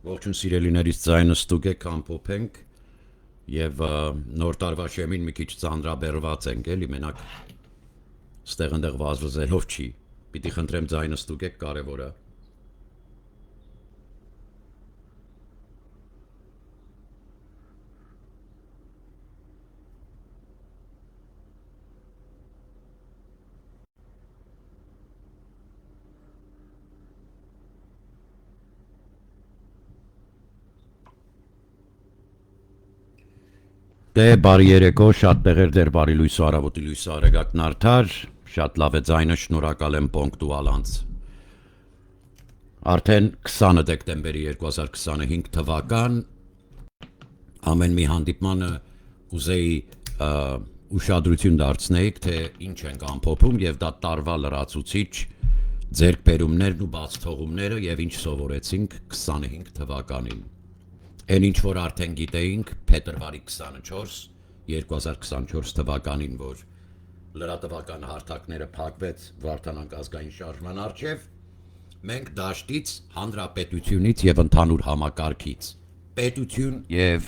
Ողջույն սիրելիներից ձայնը ստուգեք ամփոփենք եւ նոր տարվա շեմին մի քիչ ծանրաբեռված ենք էլի մենակ ստեղ ընդեղ վազվզելով չի պիտի խնդրեմ ձայնը ստուգեք կարեւոր է Դե բարի երեկո, շատ տեղեր դեր բարի լույս առավոտի լույս արեգակն արդար, շատ լավ է ձայնը, շնորհակալ եմ պոնկտուալ անց։ Արդեն 20 դեկտեմբերի 2025 թվական ամեն մի հանդիպմանը ուզեի ուշադրություն դարձնեիք, թե ինչ ենք ամփոփում եւ դա տարվա լրացուցիչ ձեռքբերումներն ու բացթողումները եւ ինչ սովորեցինք 25 թվականին։ Այն ինչ որ արդեն գիտեինք փետրվարի 24 2024 թվականին, որ լրատվական հարթակները փակվեց Վարդանանք ազգային շարժման առջև, մենք դաշտից, հանրապետությունից եւ ընդհանուր համակարգից պետություն եւ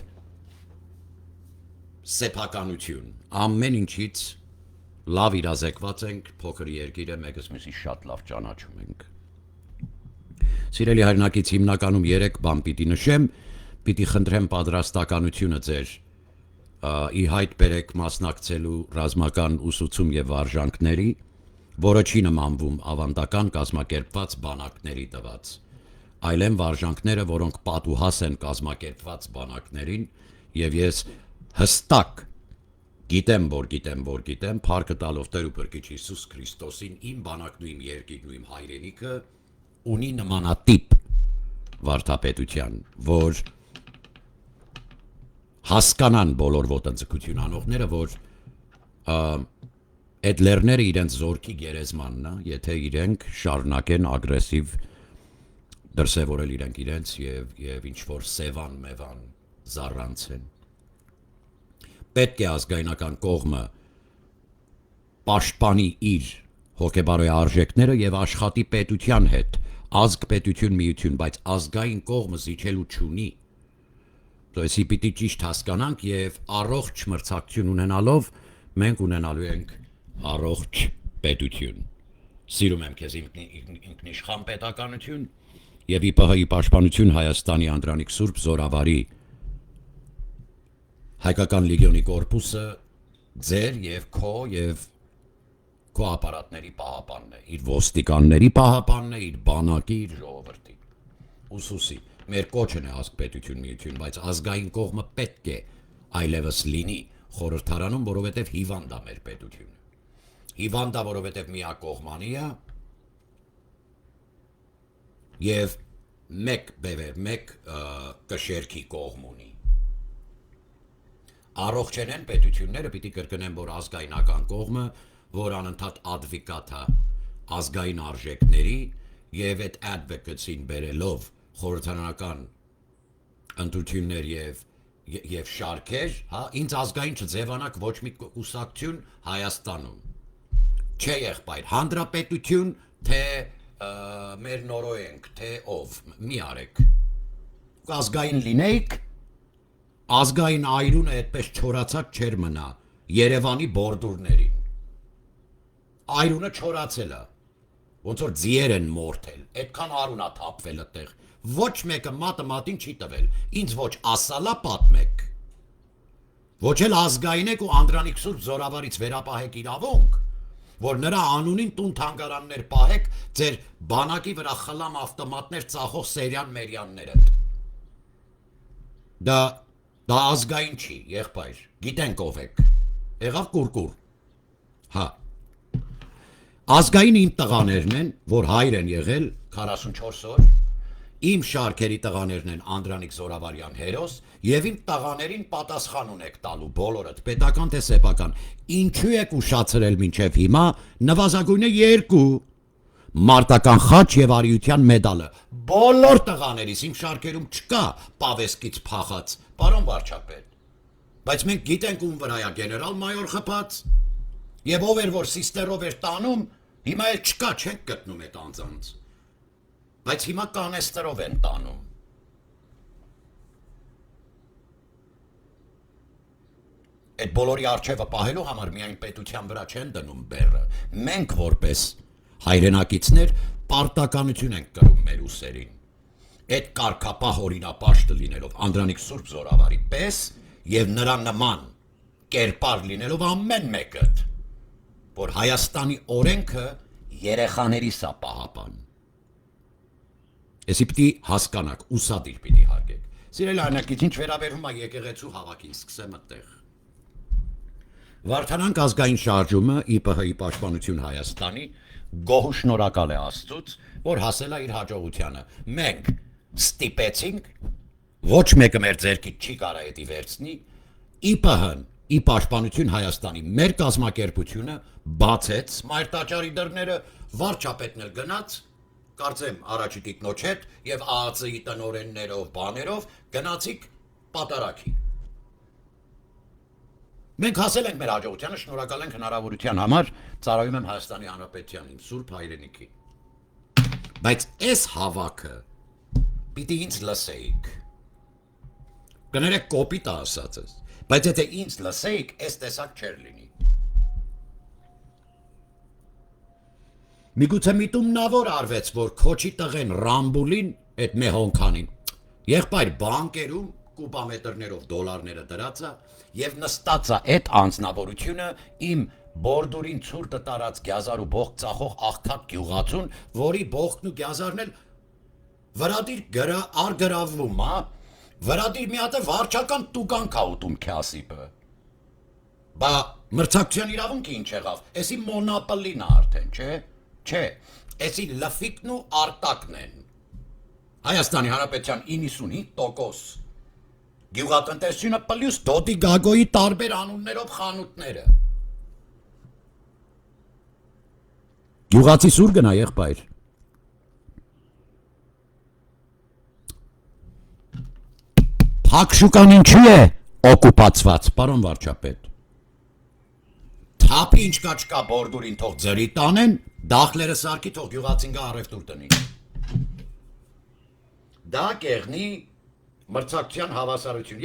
սեփականություն ամեն ինչից լավ իրազեկված ենք, փոքր երկիրը մեկս մյուսի շատ լավ ճանաչում ենք։ Սիրելի հայրենակից հիմնականում 3 բան պիտի նշեմ, պիտի խնդրեմ պատրաստականությունը ձեր ի հայտ բերեք մասնակցելու ռազմական ուսուցում եւ վարժանքների, որը չի նմանվում ավանդական կազմակերպված բանակների տված, այլ են վարժանքները, որոնք պատուհաս են կազմակերպված բանակներին, եւ ես հստակ գիտեմ, փառքը տալով Տեր ու Փրկիչ Հիսուս Քրիստոսին, իմ բանակն ու իմ երկիրն ու իմ հայրենիքը ունի նմանատիպ վարդապետության, որ հասկանան բոլոր ոտնձգություն անողները, որ այդ լեռները իրենց զորքի գերեզմանն է, եթե իրենք շարունակեն ագրեսիվ դրսևորել իրենց եւ ինչ որ սևան մեվան զառանցեն։ Պետք է ազգայնական կողմը պաշտպանի իր հոգեբարոյ արժեքները եւ աշխատի պետության հետ, ազգ պետություն միություն, բայց ազգային կողմը զիջելու չունի։ Դասի պիտի ճիշտ հասկանանք եւ առողջ մրցակցություն ունենալով մենք ունենալու ենք առողջ պետություն։ Սիրում եմ քեզ ինքնիշխան պետականություն եւ ԻՊՀ-ի պաշտպանություն Հայաստանի Անդրանիկ Սուրբ Զորավարի հայկական լեգիոնի կորպուսը ձեր եւ քո ապարատների պահապանն է, իր ոստիկանների պահապանն է, իր բանակի, իր ժողովրդի։ Ուսուսի մեր կոչն է ազգ պետություն միություն, բայց ազգային կողմը պետք է այլևս լինի խորհրդարանում, որովհետև հիվանդ է մեր պետությունը։ Հիվանդ է, որովհետև միակողմանի է եւ մեկ կշերքի կողմ ունի։ Առողջենեն պետությունները պիտի կրկնեն, որ ազգայնական կողմը, որ անընդհատ advocate է ազգային արժեքների եւ այդ advocacy-ն բերելով խորհրդարանական ընտրություններ եւ շարքեր, հա, ինձ ազգային չձևանակ ոչ մի կուսակցություն Հայաստանում։ Չէ եղբայր, հանրապետություն, թե մեր նորոյենք, թե ով, մի արեք։ Ազգային լինեիք, ազգային այրունը այդպես չորացած չէր մնա Երևանի բորդուրներին։ Այրունը չորացել է, ոնց որ ձիեր են մորթել, այդքան արուն է թափվել այդտեղ։ Ոչ մեկը մատը մատին չի տվել, ինձ ոչ ասալա պատմեք, ոչ էլ ազգային եք ու Անդրանիկ Սուրբ Զորավարից վերապահեք իրավունք, որ նրա անունին տուն թանգարաններ պահեք ձեր բանակի վրա խլամ ավտոմատներ ծախող սերյան մերյանները։ Դա ազգային չի, եղբայր, գիտենք ով եք, եղավ կուրկուր, հա, ազգային իմ տղաներն են, որ հայր են եղել 44 օր, իմ շարքերի տղաներն են Անդրանիկ Զորավարյան հերոս եւ իմ տղաներին պատասխան ունեք տալու բոլորդ, պետական թե սեփական, ինչու եք ուշացրել մինչեւ հիմա, նվազագույնը 2 մարտական խաչ եւ արիության մեդալը, բոլոր տղաներիս իմ շարքերում չկա պավեսկից փախած, պարոն վարչապետ, բայց մենք գիտենք ում վրա է գեներալ մայոր խփած եւ ով էր որ սիստերով էր տանում, հիմա էլ չկա, չենք գտնում այդ անձանց, բայց հիմա կանեստերով են տանում, Այդ բոլորի արջևը պահելու համար միայն պետության վրա չեն դնում բեռը։ Մենք որպես հայրենակիցներ պարտականություն ենք կրում մեր ուսերին։ Այդ կարգապահ օրինապաշտը լինելով Անդրանիկ Սուրբ Զորավարի պես եւ նրա նման կերպար լինելով ամեն մեկըդ, որ Հայաստանի օրենքը երեխաների սա պահապան։ Էսի պիտի հասկանաք, ուսադիր պիտի հարգեք։ Սիրելի հայրենակից, ինչ վերաբերում է եկեղեցու հավաքին, սկսեմ այդտեղ։ Վարդանանք ազգային շարժումը ԻՊՀ-ի պաշտպանություն Հայաստանի գոհու շնորհակալ է Աստծուց, որ հասել է իր հաջողությանը։ Մենք ստիպեցինք, ոչ մեկը մեր ձեռքից չի կարա էդի վերցնի, ԻՊՀ-ն, ի պաշտպանություն Հայաստանի մեր կազմակերպությունը բացեց մայր տաճարի դռները, վարչապետն էլ գնաց, կարծեմ առաջի տիկնոջ հետ եւ ԱԱՑ-ի տնօրեններով, բաներով գնացիք պատարակի։ Մենք հասել ենք մեր հաջողությանը, շնորհակալ ենք հնարավորության համար, ծառայում եմ Հայաստանի Հանրապետությանին, Սուրբ Հայրենիքին։ Բայց այս հավաքը պիտի ինձ լսեիք։ Կներեք կոպիտ ասածս, բայց եթե ինձ լսեիք, այս տեսակ չէր լինի։ Միգուցե միտումնավոր արվեց, որ քոչի տղեն Ռամբուլին, այդ մեհոնքանին, եղբայր բանկերում կուբամետրներով դոլարները դրածա եւ նստածա այդ անձնավորությունը իմ բորդուրին ցուրտը տարած գյազար ու բողք ծախող աղքատ գյուղացուն, որի բողքն ու գյազարն էլ վրադիր արգրավվում, հա, վրադիր մի հատ վարչական տուգանք ա ուտում քյասիպը։ Բա մրցակցության իրավունքը ինչ եղավ, էսի մոնոպոլին է արդեն, չէ։ Չէ, էսի լֆիկն ու արտակն են։ Հայաստանի Հանրապետության 95% գյուղատնտեսությունը պլյուս դոտի գագոյի տարբեր անուններով խանութները։ Գյուղացի սուր գնա եղբայր։ Փակշուկան ինչի է օկուպացված, պարոն վարչապետ։ Թափի ինչ կա չկա բորդուրին թող ձրի տանեն, դախլերը սարքի թող գյուղացին գա առևտուր տնի։ Դա կեղնի մրցակցության հավասարություն։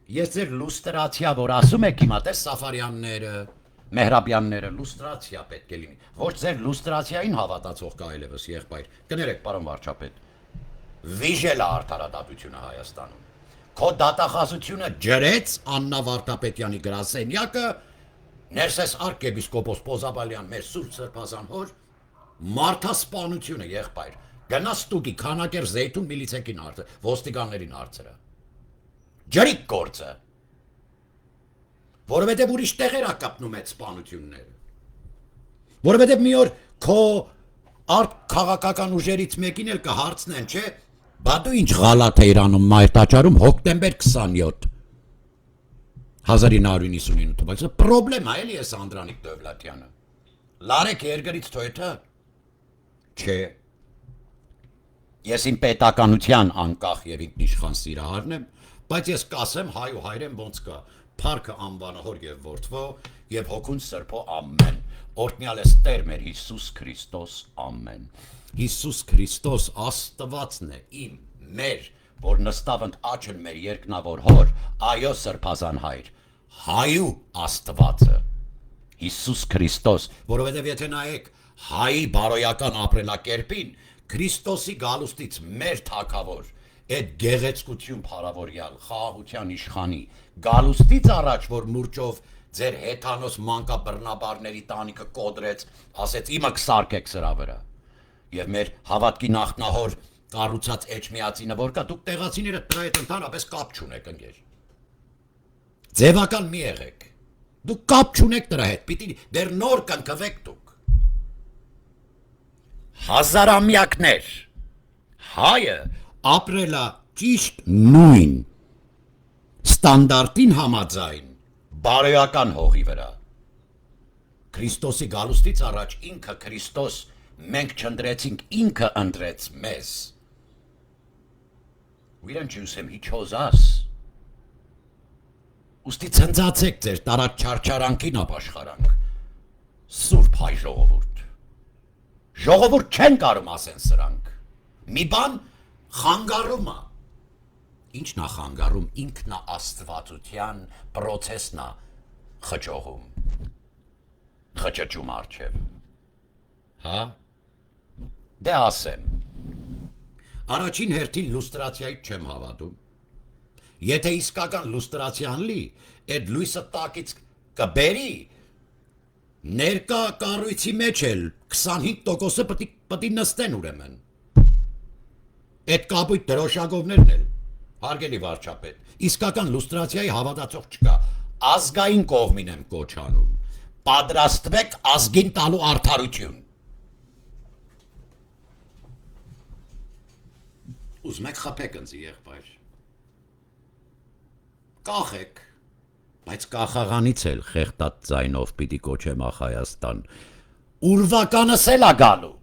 Ես ձեր լուստրացիա, որ ասում եք հիմա, տես Սաֆարյանները, Մեհրաբյանները, լուստրացիա պետք է լինի։ Ոչ ձեր լուստրացիային հավատացող կա այլևս եղբայր։ Կներեք, պարոն վարչապետ։ Վիժել է արդարադատությունը Հայաստանում։ Քո դատախազությունը ջրեց Աննա Վարդապետյանի գրասենյակը, Ներսես arczepiskopos Պոզաբալյան, մեր Սուրբ Սրբազան հոր, մարդասպանությունը եղբայր, գնա ստուգի, քանակեր զեյթուն միլիցենքին հարցը, ոստիկաններին հարցերը։ Ջրիկ գործը։ Որովհետև ուրիշ տեղեր ա կապնում այդ սպանությունները։ Որովհետև մի օր քո քաղաքական ուժերից մեկին էլ կհարցնեն, չէ՞, բա դու ինչ ղալաթ էիր անում մայր տաճարում հոկտեմբեր 27 1999 թվականին, պրոբլեմա էլի էս Անդրանիկ Դովլատյանը։ Լարեք երկրից թոյթը։ Չէ։ Ես իմ պետականության անկախ եւ ինքնիշխան սիրահարն եմ, բայց ես կասեմ հայ ու հայրեն ոնց կա, փառքը անվանահոր եւ որդվո եւ հոգուն սրբո ամեն։ Օրհնյալ է Տեր մեր Հիսուս Քրիստոս ամեն։ Հիսուս Քրիստոս Աստվածն է իմ մեր, որ նստավ ընդ աչն մեր երկնավոր հոր, այո սրբազան հայր, հայու Աստվածը, Հիսուս Քրիստոս, որովհետև եթե նայեք հայի բարոյական ապրելակերպին, Քրիստոսի գալուստից մեր թագավոր, այդ գեղեցկություն փառավորյալ, խաղաղության իշխանի, գալուստից առաջ, որ մուրճով ձեր հեթանոս մանկաբռնաբարների տանիքը կոդրեց, ասեց իմը կսարկեք սրա վրա, եւ մեր հավատքի նախնահոր կառուցած էջմիածինը, որ կա, դուք տեղացիները դրա հետ ընդհանրապես կապ չունեք ընկեր։ Ձևական մի եղեք։ Դուք կապ չունեք դրա հետ, պիտի դեռ նոր կընկվեք դուք։ Հազարամյակներ հայը ապրելա ճիշտ նույն ստանդարտին համաձայն բարոյական հողի վրա։ Քրիստոսի գալուստից առաջ ինքը Քրիստոս մենք չընտրեցինք, ինքը ընտրեց մեզ։ We don't choose him, he chose us. Ուստի ցնծացեք ձեր տարած չարչարանքին ապաշխարանք։ Սուրբ հայ ժողովուրդ։ Ժողովուրդ չեն կարում ասեն սրանք։ Մի բան խանգարում է։ Ինչն է խանգարում, ինքնա աստվածության պրոցեսն է, խճողում, խճճում արջև, հա, դե ասեմ, առաջին հերթին լուստրացիայից չեմ հավատում, եթե իսկական լուստրացիան լի, այդ լույսը տակից կբերի, ներկա կառույցի մեջ էլ 25%-ը պտի նստեն ուրեմն, այդ կապույտ դրոշակովներն էլ, հարգելի վարչապետ, իսկական լուստրացիայի հավատացող չկա, ազգային կողմին եմ կոչ անում, պատրաստվեք ազգին տալու արդարություն, ուզում եք խփեք ինձ եղբայր, կախեք, բայց կախաղանից էլ խեղտած ձայնով պիտի կոչեմ Հայաստան, ուրվականս էլ ա գալու,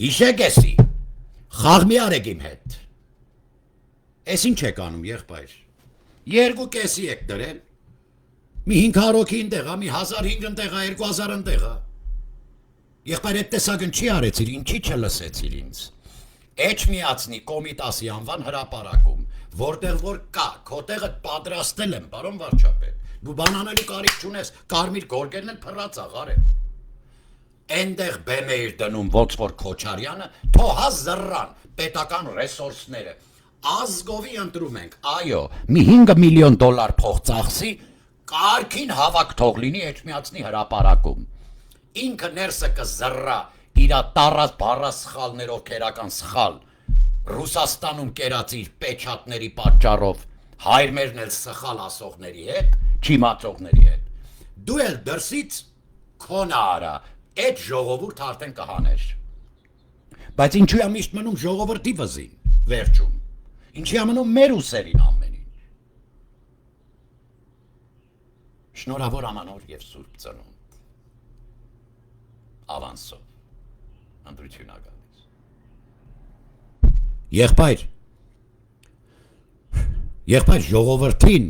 հիշեք էսի, խաղ մի արեք իմ հետ, ես ինչ եք անում եղբայր, 2.5 եք դրել, մի 500 հոգի ընդեղա, մի 1500 ընդեղա, 2000 ընդեղա, եղբայր այդ տեսակն չի արեցիր, ինչի չլսեցիր ինձ, էջ միացնի կոմիտասի անվան հրապարակում, որտեղ որ կա, քո տեղը պատրաստել եմ, պարոն վարչապետ, դու բանանելու կարիք չունես, կարմիր գորգերն էլ փռած աղար եմ, այնտեղ բեմ էիր դնում ոնց որ Քոչարյանը, թոհա զռան, պետական ռեսուրսները, ազգովի ընտրում ենք, այո, մի $5 միլիոն փող ծախսի, կարգին հավաք թող լինի էջմիածնի հրապարակում, ինքը ներսը կզռա, իրա տարած բառա սխալներով քերական սխալ, Ռուսաստանում կերած իր պեչատների պատճառով, հայրմերն էլ սխալ ասողների հետ, չիմացողների հետ, դու էլ դրսից քոնը արա, այդ ժողովուրդ արդեն կհաներ, բայց ինչու է միշտ մնում ժողովրդի վզին, վերջում, ինչի է մնում մեր ուսերին ամեն ինչ, շնորհավոր ամանոր և սուրբ ծնունդ, ավանսով, ընտրություն ա գալիս, եղբայր ժողովրդին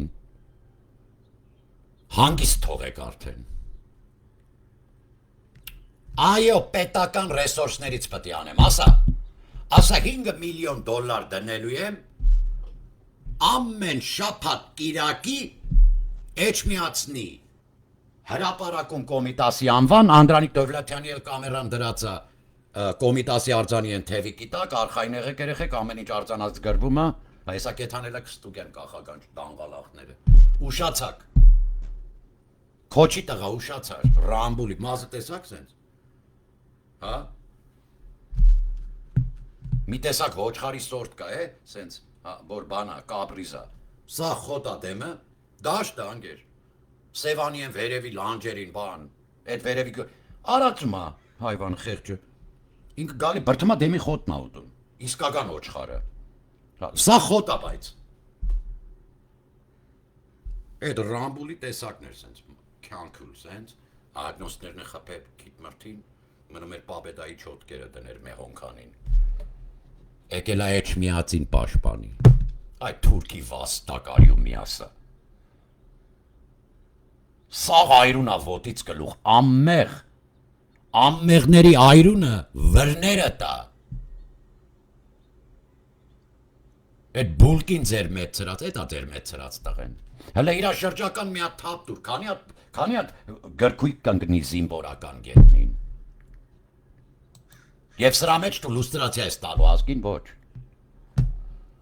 հանգիստ թողեք արդեն, այո պետական ռեսուրսներից պտի անեմ, ասա $5 միլիոն դնելու եմ, ամեն շաբաթ կիրակի էջմիածնի հրապարակում կոմիտասի անվան, Անդրանիկ Դովլաթյանի էլ կամերան դրածա կոմիտասի արձանի են թևիկի տակ, արխային երեխեք ամեն ինչ արձանած գրվում է, հեսա կեթանելը կստուկ են կախական դանգալախները, ուշացակ, քոչի տղա ուշացար, ռամբուլի, մազը տեսակ սենց, հա, մի տեսակ ոչխարի սորտ կա, սենց, որ բանա, կապրիզա, սա խոտա դեմը, դաշտ անգեր, սևանի են վերևի լանջերին բան, այդ վերևի, արացումա, հայվան խեղջը, ինք գալի բրթմա դեմի խոտն ա ուտում, իսկական ոչխարը, սա խոտա բայց, այդ ռամբուլի տեսակներ սենց, քյանքուլ սենց, ագնոստներն է խպեպ կիտ մրթին, մնում էր պապետայի չոտկերը դներ մեհոնքանին, եկել է էջ միածին պաշպանի, այդ թուրքի վաստակարյու միասը, սաղ այրունա ոտից կլուղ, ամմեղների այրունը վրները տա, այդ բուլկին ձեր մեծրած, էտ ա ձեր մեծրած տղեն, հլը իրա շրջական մի հատ թապ դուր, քանի հատ գրքույկ կնգնի զիմբորական գետնին, և սրա մեջ դու լուստրացիա ես տալու ազգին ոչ,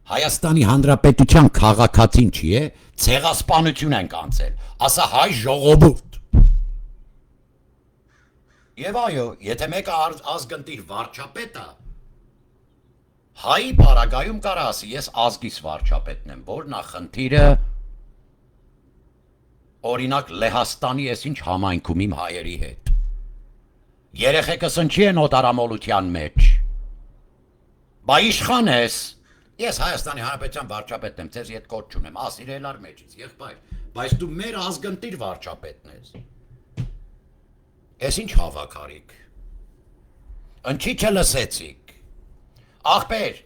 Հայաստանի Հանրապետության քաղաքացին չի է, ցեղասպանություն են կանցել, ասա հայ ժողովուրդ, և այո, եթե մեկը ազգընտիր վարչապետ է, հայի պարագայում կարա ասի, ես ազգիս վարչապետն եմ, որ նախնդիրը օրինակ Լեհաստանի ես ինչ համայնքում իմ հայերի հետ, երեխեկս ընչի են օտարամոլության մեջ, բա իշխան ես, ես Հայաստանի Հանրապետության վարչապետն եմ, ձեզ ետ կոչ չունեմ, ասիր էլար մեջից, եղբայր, բայց դու մեր ազգընտիր վարչապետն ես, ես ինչ հավաքարիք, ընչի չլսեցիք, աղբեր,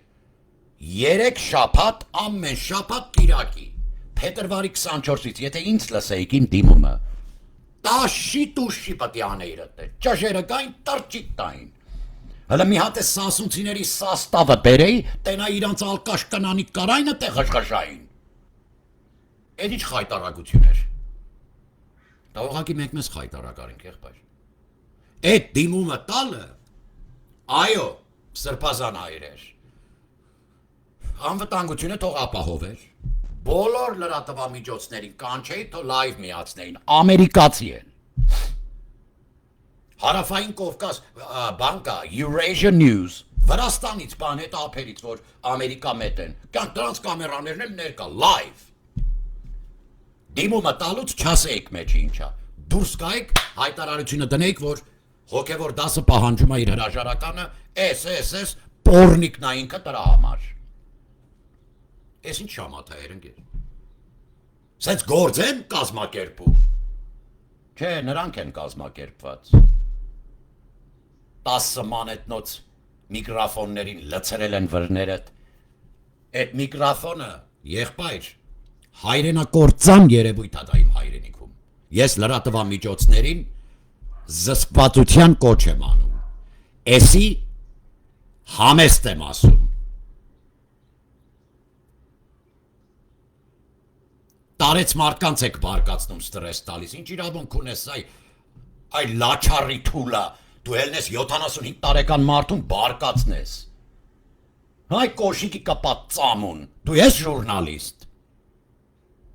3 շաբաթ, ամեն շաբաթ կիրակի, փետրվարի 24-ից, եթե ինձ լսեիք իմ դիմումը, տաշի տուշի պտի անեիր ըտել, ճաշերը կային, տրջիկ տային, հլը մի հատ է սասունցիների սաստավը բերեի, տենա իրանց ալկաշ կնանի կարայնը տեղ հշխշային, էդ ինչ խայտարագություն էր, Դա ուղղակի մենք մեզ խայտարակարենք եղբայր։ Այդ դիմումը տալը, այո, սրբազան հայրեր, անվտանգությունը թող ապահովեր, բոլոր լրատվամիջոցներին կանչեի, թող լայվ միացնեին, ամերիկացի են։ Հարավային Կովկաս բանկա, Eurasia News, Վրաստանից բան հետ ափերից, որ Ամերիկա մետ են, կան դրանց կամերաներն էլ ներկա, լայվ։ Դիմումը տալուց չասեիք մեջ ինչա, դուրս կայք, հայտարարությունը դնեիք, որ հոգևոր դասը պահանջում է իր հրաժարականը, էս, պորնիկն է ինքը դրա համար։ Էս ինչ շամաթայեր ընկեր։ Սենց գործ են կազմակերպում։ Չէ, նրանք են կազմակերպված։ 10 մանետնոց միկրոֆոններին լցրել են վրներդ։ Այդ միկրոֆոնը, եղբայր, հայրենակործան երևույթ է դա իմ հայրենիքում։ Ես լրատվամիջոցներին զսպվածության կոչ եմ անում։ Էսի համեստ եմ ասում։ Տարեց մարդկանց եք բարկացնում ստրես տալիս, ինչ իրավունք ունես այ լաչարի թուլա, դու ելն ես 75 տարեկան մարդուն բարկացնես։ Հայ կոշիկի կպատ ծամուն, դու ես ժուրնալիստ։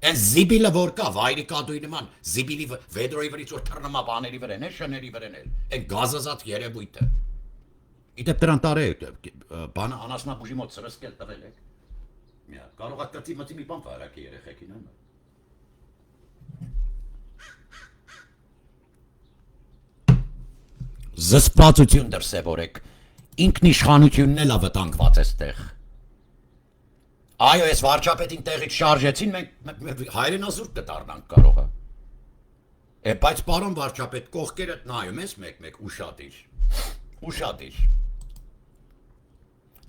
Են զիբիլը որ կա, վայրի կադույի նման, զիբիլի վեդրոյի վրից որ թռնումա բաների վրեն է, շների վրեն էլ, են գազազած երևույթը։ Իտեպ դրան տարե բանը անասնաբուժի մոտ սրսկել տվել եք։ Կարող է կծի մծի մի բան վարակի երեխեքին հմը։ Զսպվածություն դրսևորեք, ինքնիշխանությունն էլ ավտանգված է ստեղ։ Այո, ես վարչապետին տեղից շարժեցին, մենք հայրենազուրկ կդառնանք կարող է։ Բայց պարոն վարչապետ, կողքերդ նայում ես մեկ-մեկ ուշադիր։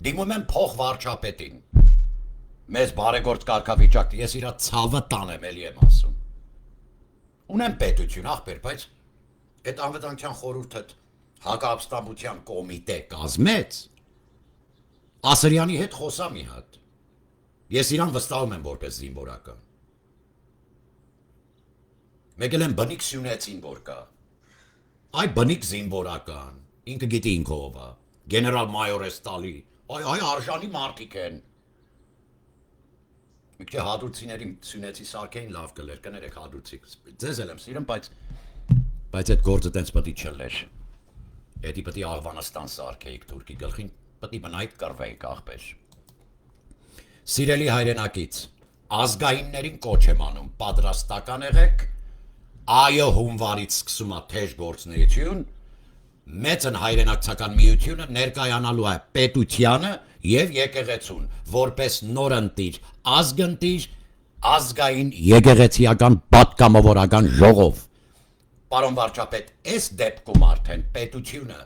Դիմում եմ փող վարչապետին։ Մեզ բարեգործ կարգավիճակ, ես իրա ցավը տանեմ էլի եմ ասում։ Ունեմ պետություն, ախպեր, բայց այդ անվտանգության խորհուրդը հակաապստամբության կոմիտե կազմեց, Ասրյանի հետ խոսա մի հատ։ Ես իրան վստահում եմ որպես զինվորական։ Մեկ էլ են բնիկ Սյունեցին որ կա։ Այ բնիկ զինվորական, ինքը գիտի ինքը ով է, գեներալ մայոր է ստալի, այ արժանի մարդիկ են։ Մի քիչ հադրուցիներին Սյունեցի սարքեին լավ կլեր, կներեք հադրուցիկ, ձեզ էլ եմ սիրում, բայց այդ գործը տենց պետք է չլեր։ Էդի պետք է Աղվանստան սարքեիք թուրքի գլխին, պետք է բնայդ կռվեիք ախպեր։ Սիրելի հայրենակից, ազգայիններին կոչ եմ անում, պատրաստական եղեք, այո հունվարից սկսում է թեժ գործունեություն, մեծն հայրենակցական միությունը ներկայանալու է պետությանը և եկեղեցուն, որպես նորընտիր, ազգընտիր, ազգային եկեղեցիական պատգամավորական ժողով։ Պարոն վարչապետ, այս դեպքում արդեն պետությունը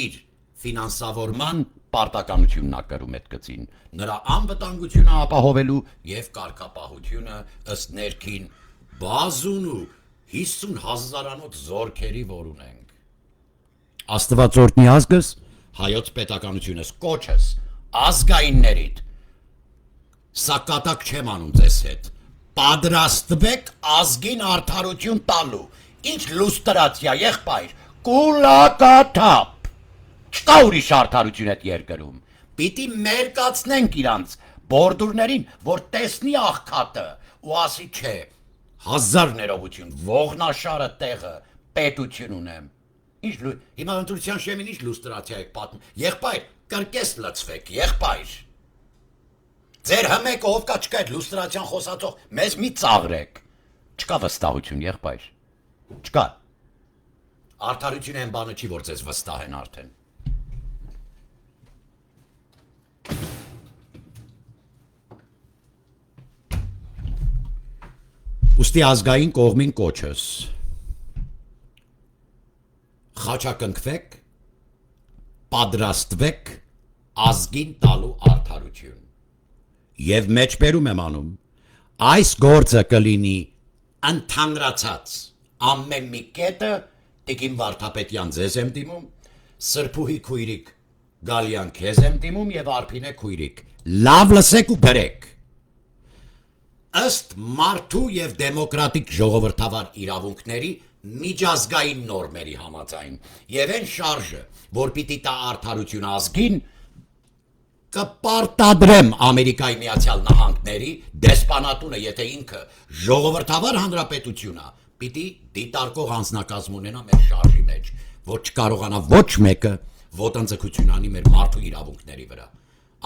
իր ֆինանսավորման պարտականությունն է կրում այդ գծին, նրա անվտանգությունը ապահովելու և կարգապահությունը ըստ ներքին բազուն ու 50,000-անոց զորքերի, որ ունենք։ Աստված օրհնի ազգս, հայոց պետականությունս, կոչս, ազգայիններիդ, սա կատակ չեմ անում ձեզ հետ, պատրաստվեք ազգին արդարություն տալու, ինչ լուստրացիա, եղբայր, կուլակաթափ, չկա ուրիշ արդարություն այդ երկրում, պիտի մերկացնենք իրանց բորդուրներին, որ տեսնի աղքատը, ու ասի չէ, 1000 ներողություն, ողնաշարը տեղը, պետություն ունեմ, հիմա ընտրության շեմին ինչ լուստրացիա եք պատմում, եղբայր, կրկես լծվեք, եղբայր, ձեր հմեկը ով կա չկա այդ լուստրացիան խոսացող, մեզ մի ծաղրեք, չկա վստահություն, եղբայր, չկա, արդարությունը են բանը չի, որ ձեզ վստահ են արդեն։ Ուստի ազգային կողմին կոչս, խաչակնքվեք, պատրաստվեք ազգին տալու արդարություն, և մեջբերում եմ անում, այս գործը կլինի ընդհանրացած, ամեն մի կետը Տիկին Վարդապետյան ձեզ եմ դիմում, Սրբուհի քույրիկ Գալյան քեզ եմ դիմում և Արփինե քույրիկ, լավ լսեք ու գրեք, ըստ մարդու եւ դեմոկրատիկ ժողովրդավար իրավունքների միջազգային նորմերի համաձայն եւ այն շարժը, որ պիտի տա արդարություն ազգին, կպարտադրեմ Ամերիկայի Միացյալ Նահանգների դեսպանատունը, եթե ինքը ժողովրդավար հանրապետություն է, պիտի դիտարկող անձնակազմ ունենա մեր շարժի մեջ, որ չկարողանա ոչ մեկը ոտնձգություն անի մեր մարդու իրավունքների վրա։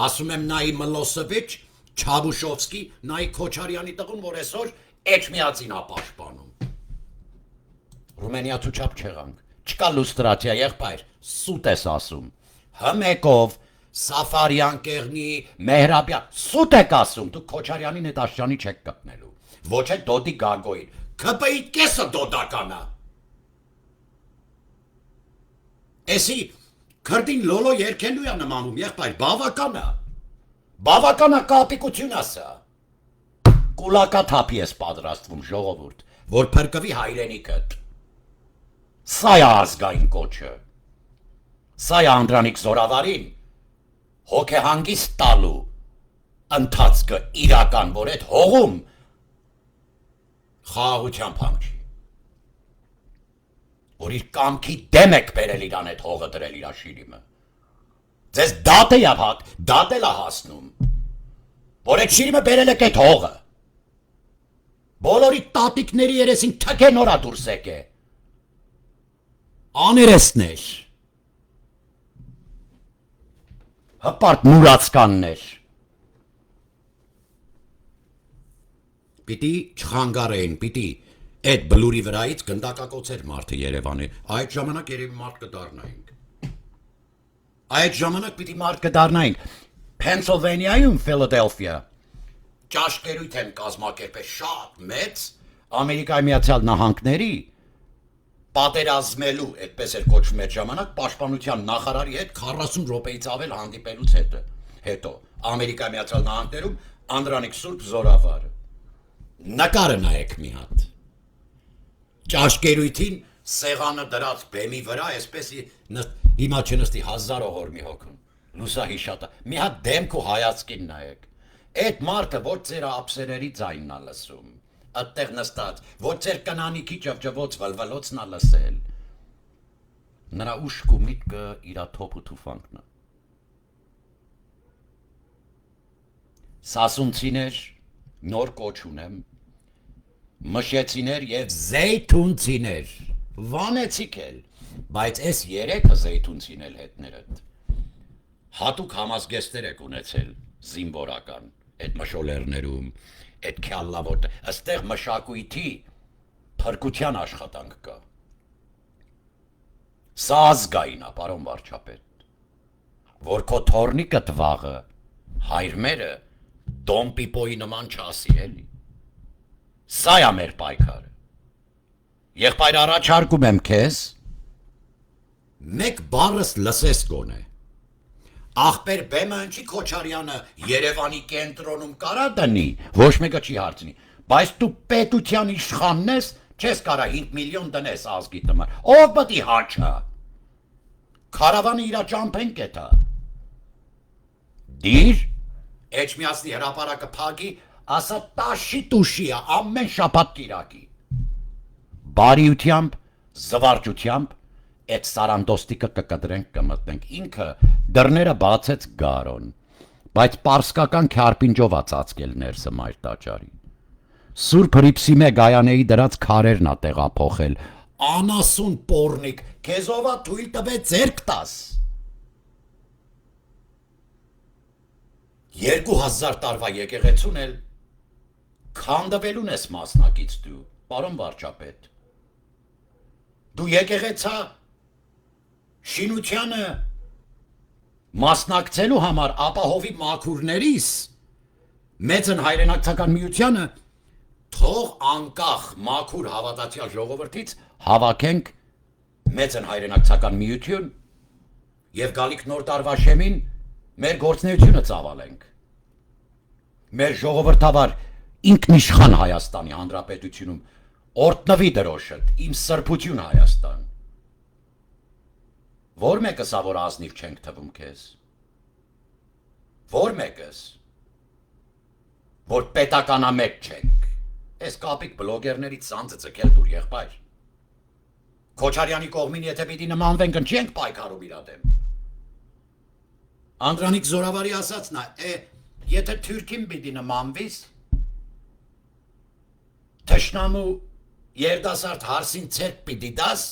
Ասում եմ նայի Մլոսևիչ, Չավուշովսկի, նայի Քոչարյանի տղուն, որ այսօր Էջմիածին ապաշտպանում։ Ռումենիա ցուցապ չեղանք, չկա լուստրացիա, եղբայր, սուտ ես ասում։ Հմեկով Սաֆարյան կեղնի, Մեհրաբյան, սուտ եք ասում, դուք Քոչարյանին այդ աշճանի չեք գտնելու։ Ոչ է Դոդի Գագոին, ԿՊ-ի կեսը դոդականա։ Էսի քրդին լոլո երկելու է նմանում, եղբայր, բավական է կապիկություն ասա։ Կուլակա թափի ես պատրաստվում, ժողովուրդ, որ փրկվի հայրենիքդ։ Սա է ազգային կոչը։ Սա է Անդրանիկ Զորավարին հոգեհանգիստ տալու ընթացքը իրական, որ այդ հողում խաղաղության փամփ չի, որ իր կամքի դեմ եք բերել իրան այդ հողը դրել իր աշիրիմը, ձեզ դատել է հասնում, որ այդ շիրիմը բերել եք այդ հողը, բոլորի տատիկների երեսին թքե նորա դուրս եկե, աներեսներ, հպարտ մուրացկաններ, պիտի չխանգարեին, պիտի այդ բլուրի վրայից գնդակակոծեր մարդը Երևանի, այդ ժամանակ երևի մարդ կդառնայինք, Փենսիլվանիայում, Ֆիլադելֆիա, ճաշկերույթ են կազմակերպել շատ մեծ Ամերիկայի Միացյալ Նահանգների պատերազմելու, այդպես էր կոչվում այդ ժամանակ, պաշտպանության նախարարի հետ 40 րոպեից ավել հանդիպելուց հետո Ամերիկայի Միացյալ Նահանգներում Անդրանիկ Սուրբ Զորավարը։ Նկարը նայեք մի հատ։ Ճաշկերույթին սեղանը դրած բեմի վրա, այսպես հիմա չնստի 1000 հոր մի հոգում։ Լուսահիշատա։ Մի հատ դեմք ու հայացքին նայեք։ Այդ մարդը ոչ ձեր ափսերերի ձայնն է լսում, այդտեղ նստած, ոչ ձեր կնանիքի ճվճվոց վլվլոցն է լսել։ Նրա ուշք ու միտքը իրա թոփ ու թուֆանքն է։ Սասունցիներ, նոր կոչ ունեմ, մշեցիներ և զեյթունցիներ, վանեցիք էլ, բայց ես երեքը զեյթունցին էլ հետներըտ։ Հատուկ համազգեստեր եք ունեցել, զիմվորական, այդ մշոլերներում, այդ քյալլավոտ, ըստեղ մշակույթի փրկության աշխատանք կա։ Սա ազգային է, պարոն վարչապետ, որ քո թորնիկը տվաղը, հայր մերը, Դոն Պիպոյի նման չասի էլի։ Սա է մեր պայքարը։ Եղբայր առաջարկում եմ քեզ, մեկ բառս լսես գոնե։ Ախպեր բեմը ընչի Քոչարյանը Երևանի կենտրոնում կարա դնի, ոչ մեկը չի հարցնի, բայց դու պետության իշխանն ես, չես կարա 5 միլիոն դնես ազգի համար, ով պտի հաչա։ Քարավանը իրա ճամփեն կետա։ Դիր Էջմիածնի հրապարակը փակի, ասա տաշի տուշի է, ամեն շաբաթ կիրակի։ Բարիությամբ, զվարճությամբ, այդ սարանդոստիկը կկտրենք կմտնենք, ինքը դռները բացեց գարոն, բայց պարսկական քյարպինջով ա ծածկել ներսը մայր տաճարի։ Սուրբ Հրիփսիմե Գայանեի դրած քարերն ա տեղափոխել, անասուն պոռնիկ, քեզով ա թույլ տվե ձերք տաս։ 2000 տարվա եկեղեցուն էլ քանդվելուն ես մասնակից դու, պարոն վարչապետ։ Դու եկեղեցա շինությանը մասնակցելու համար ապահովի մաքուրներիս, մեծն հայրենակցական միությանը, թող անկախ մաքուր հավատացյալ ժողովրդից հավաքենք մեծն հայրենակցական միություն և գալիք նոր տարվա շեմին մեր գործնեությունը ծավալենք, մեր ժողովրդավար ինքնիշխան Հայաստանի Հանրապետությունում օրտնվի դրոշըտ, իմ սրբություն Հայաստան, որ մեկս ա, որ ազնիվ չենք թվում քեզ, որ մեկս, որ պետականամետ չենք։ Այս կապիկ բլոգերներից ցանցը ցկել դուր եղբայր։ Քոչարյանի կողմին եթե պիտի նմանվենք ընչենք պայքարում իրա դեմ։ Անդրանիկ Զորավարի ասածն է, եթե Թուրքին պիտի նմանվիս, թշնամու երդասարդ հարսին ցերկ պիտի դաս,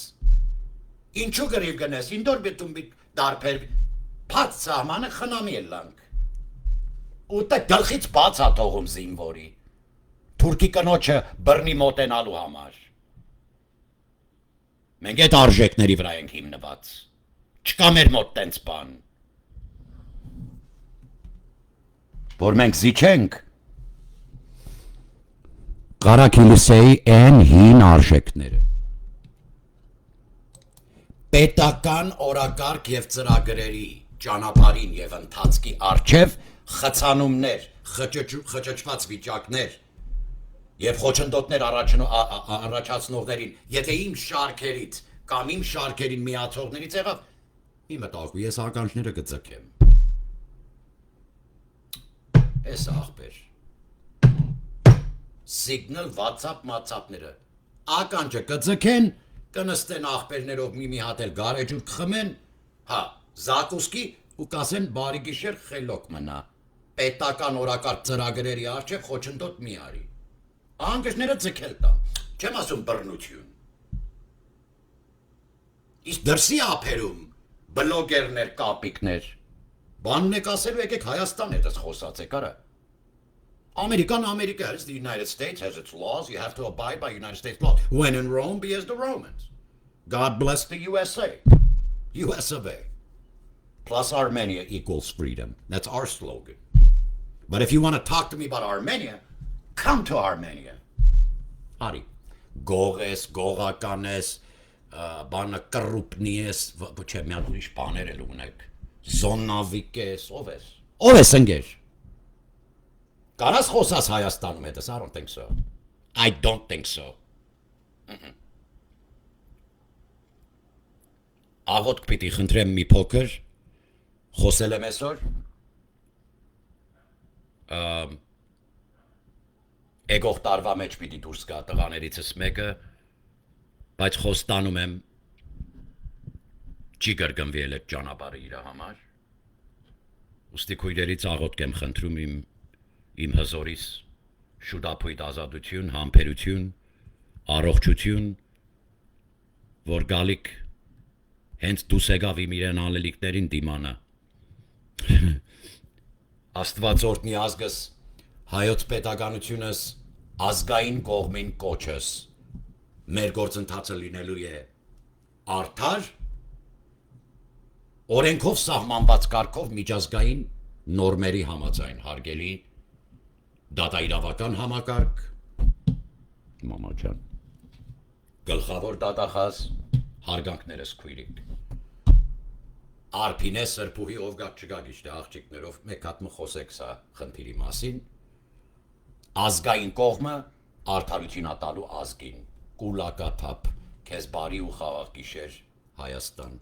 ինչու գրիվ գնես, ինդոր բիտում բիտ դարբեր, փած սահմանը խնամի ելանք։ Ուտը գլխից բաց ա թողում զինվորի, թուրքի կնոջը բռնի մոտենալու համար։ Մենք այդ արժեքների վրա ենք հիմնված, չկա մեր մոտ տենց բան, որ մենք զիջենք Ղարաքիլիսեի են հին արժեքները։ Պետական օրակարգ եւ ծրագրերի ճանապարհին եւ ընթացքի արժեվ խցանումներ, խճճված վիճակներ եւ խոչընդոտներ առաջացնողներին, եթե իմ շարքերից կամ իմ շարքերին միացողներից եղավ, իմը տակու ես ականջները կձգեմ։ Էս ախպեր։ Signal, WhatsApp, WhatsApp-ները ականջը կձգեն, կնստեն ախպերներով մի հատ էլ գարեջուր կխմեն, հա, զակուսկի ու կասեն բարի գիշեր խելոք մնա, պետական օրակարգ ծրագրերի առջև խոչընդոտ մի արի, անգջները ձգել տան, չեմ ասում բռնություն, իսկ դրսի ափերում բլոգերներ, կապիկներ, բանն եք ասելու եկեք Հայաստան հետս խոսած եք արա, America is the United States, has its laws. You have to abide by United States laws. When in Rome, be as the Romans. God bless the USA. US of A. Plus Armenia equals freedom. That's our slogan. But if you want to talk to me about Armenia, come to Armenia. Ari. Գողես, գողականես, բանը կռուպնիես, ոչ մի հատ ուրիշ բաներ էլ ունեք։ Զոնավիկես, ով ես։ Ով ես ընկեր։ Կարաս խոսաս Հայաստանում հետս, I don't think so. I don't think so. Աղոթք պիտի խնդրեմ մի փոքր, խոսել եմ այսօր, եկող տարվա մեջ պիտի դուրս գա տղաներիցս մեկը, բայց խոստանում եմ, չի կրկնվել այդ ճանապարհը իր համար, ուստի քույրերից աղոթք եմ խնդրում իմ հզորիս շուտապույտ ազատություն, համբերություն, առողջություն, որ գալիք հենց դուս եկավ իմ իրեն անելիքներին դիմանը։ Աստված օրհնի ազգս, հայոց պետականությունս, ազգային կողմին կոչս, մեր գործընթացը լինելու է արդար, օրենքով սահմանված կարգով միջազգային նորմերի համաձայն հարգելի դատաիրավական համակարգ, մամաջան, գլխավոր դատախազ, հարգանքներս քույրիկ, արփինե սրբուհի ով գա չգա գիշտե աղջիկներով մեկ հատ խոսեք սա խնդիրի մասին, ազգային կողմը արդարություն ատալու ազգին, կուլակաթափ, քեզ բարի ու խաղաղ գիշեր Հայաստան